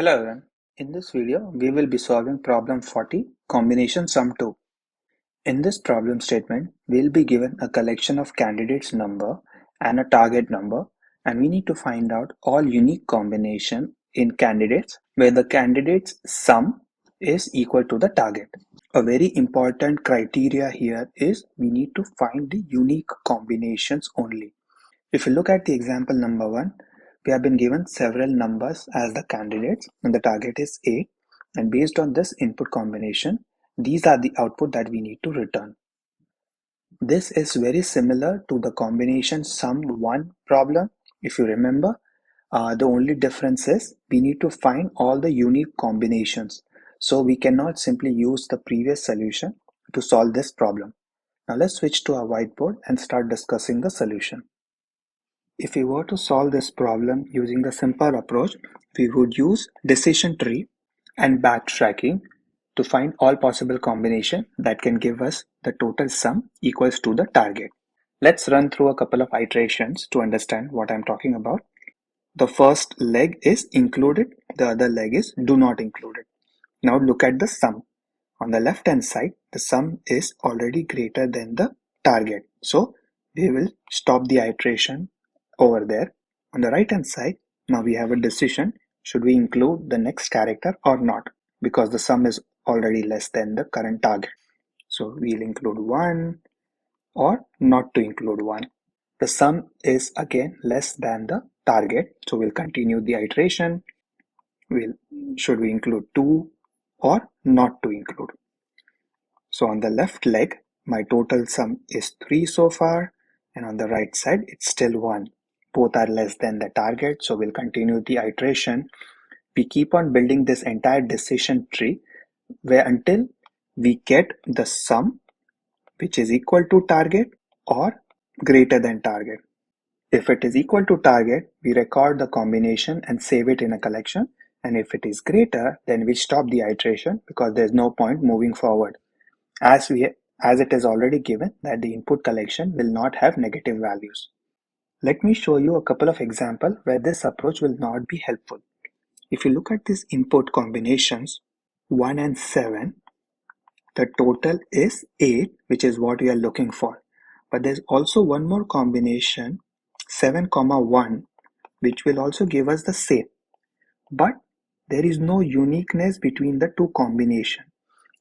Hello everyone. In this video, we will be solving problem 40, combination sum 2. In this problem statement, we'll be given a collection of candidates number and a target number, and we need to find out all unique combination in candidates where the candidates sum is equal to the target. A very important criteria here is we need to find the unique combinations only. If you look at the example number 1, we have been given several numbers as the candidates and the target is 8, and based on this input combination, these are the output that we need to return. This is very similar to the combination sum 1 problem. If you remember, the only difference is we need to find all the unique combinations. So we cannot simply use the previous solution to solve this problem. Now let's switch to our whiteboard and start discussing the solution. If we were to solve this problem using the simple approach, we would use decision tree and backtracking to find all possible combination that can give us the total sum equals to the target. Let's run through a couple of iterations to understand what I'm talking about. The first leg is included, the other leg is do not include it. Now look at the sum. On the left hand side, the sum is already greater than the target. So we will stop the iteration over there. On the right hand side, now we have a decision, should we include the next character or not, because the sum is already less than the current target. So we'll include 1 or not to include 1. The sum is again less than the target, so we'll continue the iteration. Should we include 2 or not to include? So on the left leg, my total sum is 3 so far, and on the right side, it's still 1. Both are less than the target, so we'll continue the iteration. We keep on building this entire decision tree where until we get the sum which is equal to target or greater than target. If it is equal to target, we record the combination and save it in a collection. And if it is greater, then we stop the iteration because there's no point moving forward. As it is already given that the input collection will not have negative values. Let me show you a couple of examples where this approach will not be helpful. If you look at these input combinations, 1 and 7, the total is 8, which is what we are looking for. But there's also one more combination, 7, 1, which will also give us the same. But there is no uniqueness between the two combinations.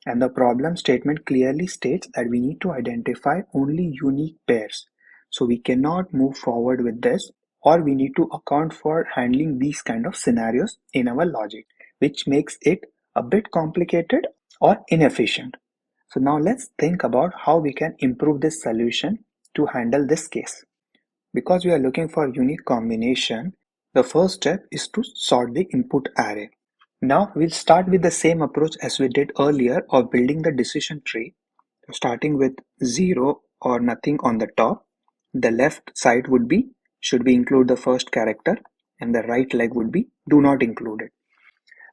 And the problem statement clearly states that we need to identify only unique pairs. So we cannot move forward with this, or we need to account for handling these kind of scenarios in our logic, which makes it a bit complicated or inefficient. So now let's think about how we can improve this solution to handle this case. Because we are looking for unique combination, the first step is to sort the input array. Now we'll start with the same approach as we did earlier of building the decision tree. Starting with 0 or nothing on the top, the left side would be should we include the first character, and the right leg would be do not include it.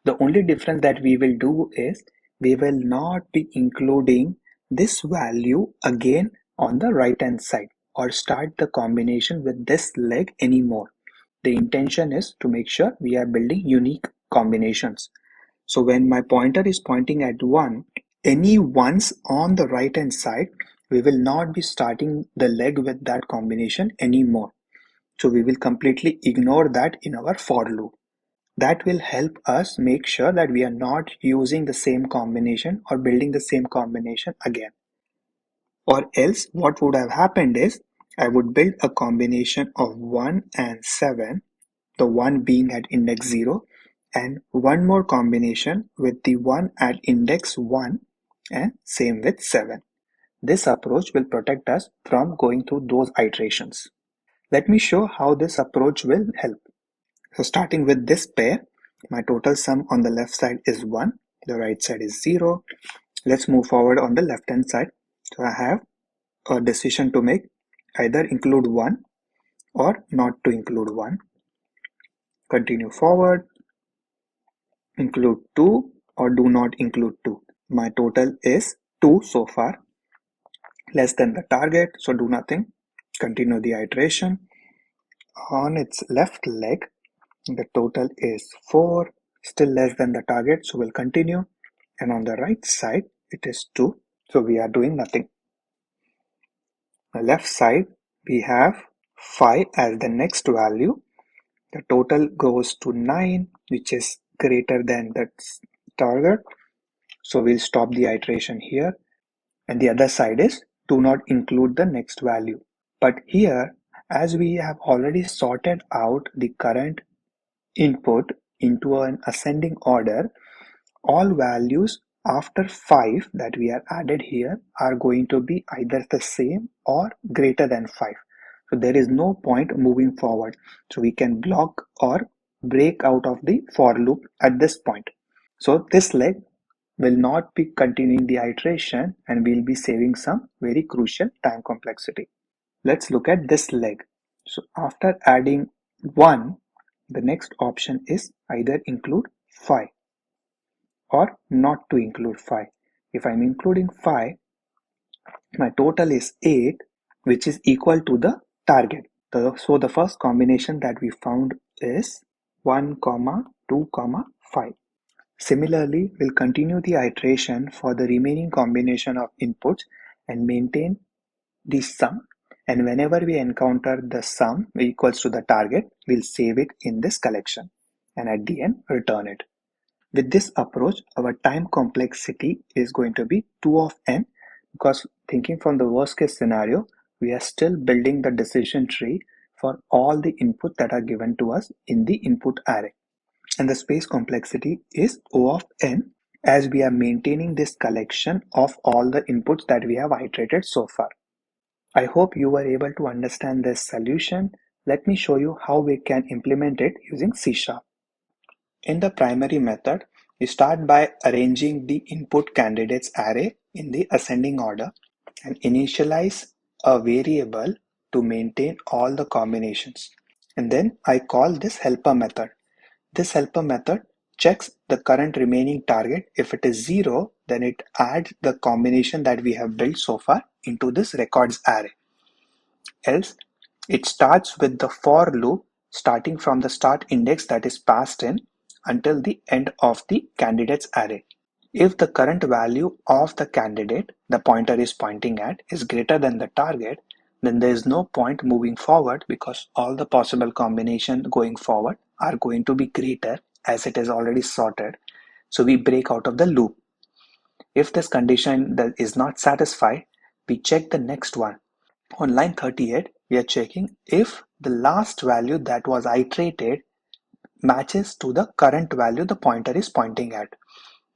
The only difference that we will do is we will not be including this value again on the right hand side or start the combination with this leg anymore. The intention is to make sure we are building unique combinations. So when my pointer is pointing at 1, any ones on the right hand side, we will not be starting the leg with that combination anymore. So we will completely ignore that in our for loop. That will help us make sure that we are not using the same combination or building the same combination again. Or else what would have happened is I would build a combination of 1 and 7, the 1 being at index 0, and one more combination with the 1 at index 1 and same with 7. This approach will protect us from going through those iterations. Let me show how this approach will help. So starting with this pair, my total sum on the left side is 1, the right side is 0. Let's move forward on the left hand side. So I have a decision to make, either include 1 or not to include 1. Continue forward, include 2 or do not include 2. My total is 2 so far, less than the target, so do nothing. Continue the iteration. On its left leg, the total is 4, Still less than the target, so we'll continue. And on the right side, it is 2, so we are doing nothing. On the left side, we have 5 as the next value. The total goes to 9, which is greater than the target. So we'll stop the iteration here. And the other side is do not include the next value. But here, as we have already sorted out the current input into an ascending order, all values after 5 that we are added here are going to be either the same or greater than 5. So there is no point moving forward. So we can block or break out of the for loop at this point. So this leg will not be continuing the iteration and we'll be saving some very crucial time complexity. Let's look at this leg. So after adding 1, the next option is either include 5 or not to include 5. If I'm including 5, my total is 8, which is equal to the target. So the first combination that we found is 1, 2, 5. Similarly, we'll continue the iteration for the remaining combination of inputs and maintain the sum. And whenever we encounter the sum equals to the target, we'll save it in this collection and at the end return it. With this approach, our time complexity is going to be 2 of n, because thinking from the worst case scenario, we are still building the decision tree for all the input that are given to us in the input array. And the space complexity is O of n, as we are maintaining this collection of all the inputs that we have iterated so far. I hope you were able to understand this solution. Let me show you how we can implement it using C#. In the primary method, we start by arranging the input candidates array in the ascending order and initialize a variable to maintain all the combinations. And then I call this helper method. This helper method checks the current remaining target. If it is 0, then it adds the combination that we have built so far into this records array. Else, it starts with the for loop starting from the start index that is passed in until the end of the candidates array. If the current value of the candidate the pointer is pointing at is greater than the target, then there is no point moving forward, because all the possible combinations going forward are going to be greater as it is already sorted. So we break out of the loop. If this condition that is not satisfied, we check the next one. On line 38, we are checking if the last value that was iterated matches to the current value the pointer is pointing at.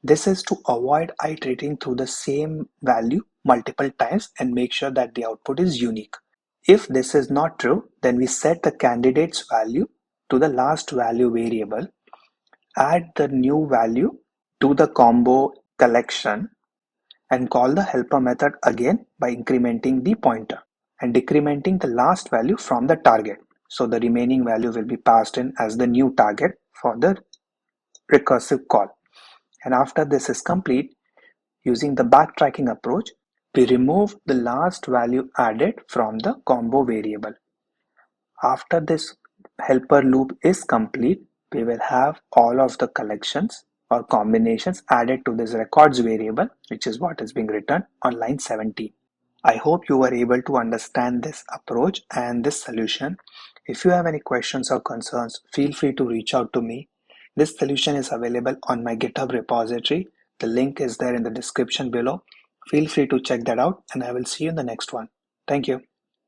This is to avoid iterating through the same value multiple times and make sure that the output is unique. If this is not true, then we set the candidate's value to the last value variable, add the new value to the combo collection, and call the helper method again by incrementing the pointer and decrementing the last value from the target. So the remaining value will be passed in as the new target for the recursive call. And after this is complete, using the backtracking approach, we remove the last value added from the combo variable. After this helper loop is complete, we will have all of the collections or combinations added to this records variable, which is what is being written on line 17. I hope you were able to understand this approach and this solution. If you have any questions or concerns, feel free to reach out to me. This solution is available on my GitHub repository. The link is there in the description below. Feel free to check that out, and I will see you in the next one. Thank you.